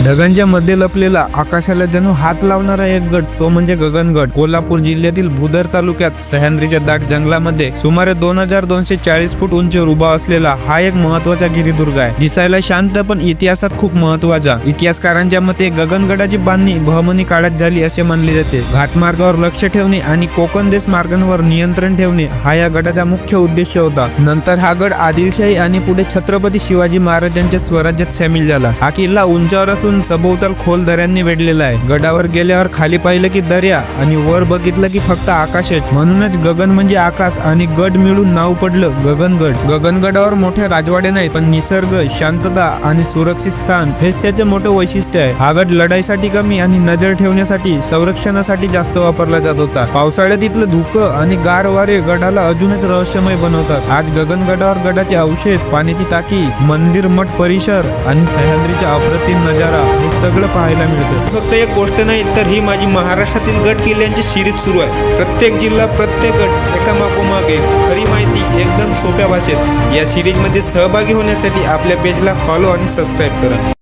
ढगांच्या मध्ये लपलेला आकाशाला जणू हात लावणारा एक गड तो म्हणजे गगनगड. कोल्हापूर जिल्ह्यातील भुदर तालुक्यात सह्याद्रीच्या दाट जंगलामध्ये सुमारे 2240 फूट उंचीवर उभा असलेला हा एक महत्वाचा गिरिदुर्ग आहे. दिसायला शांत पण इतिहासात खूप महत्वाचा. इतिहासकारांच्या मते गगनगडाची बांधणी बहमनी काळात झाली असे मानले जाते. घाटमार्गावर लक्ष ठेवणे आणि कोकण देश मार्गांवर नियंत्रण ठेवणे हा या गडाचा मुख्य उद्देश होता. नंतर हा गड आदिलशाही आणि पुढे छत्रपती शिवाजी महाराजांच्या स्वराज्यात सामील झाला. हा किल्ला उंचावर असून सभोवताल खोल दऱ्यांनी वेढलेला आहे. गडावर गेल्यावर खाली पाहिलं की दर्या आणि वर बघितलं की फक्त आकाशच. म्हणूनच गगन म्हणजे आकाश आणि गड मिळून नाव पडलं गगनगड. गगनगडावर मोठे राजवाडे नाहीत पण निसर्ग, शांतता आणि सुरक्षित स्थान हेच त्याचे मोठे वैशिष्ट्य आहे. हा गड लढाईसाठी कमी आणि नजर ठेवण्यासाठी, संरक्षणासाठी जास्त वापरला जात होता. पावसाळ्यात इथलं धुकं आणि गार वारे गडाला अजूनच रहस्यमय बनवतात. आज गगनगडावर गडाचे अवशेष, पाण्याची टाकी, मंदिर, मठ परिसर आणि सह्याद्रीचा अप्रतिम नजारा हे सगळं पाहायला मिळतं. फक्त एक गोष्ट नाही तर ही माझी महाराष्ट्रातील गड किल्ल्यांची सिरीज सुरू आहे. प्रत्येक जिल्हा, प्रत्येक गड एका मागोमाग एक. खरी माहिती एकदम सोप्या भाषेत. या सिरीज मध्ये सहभागी होण्यासाठी आपल्या पेजला फॉलो आणि सबस्क्राईब करा.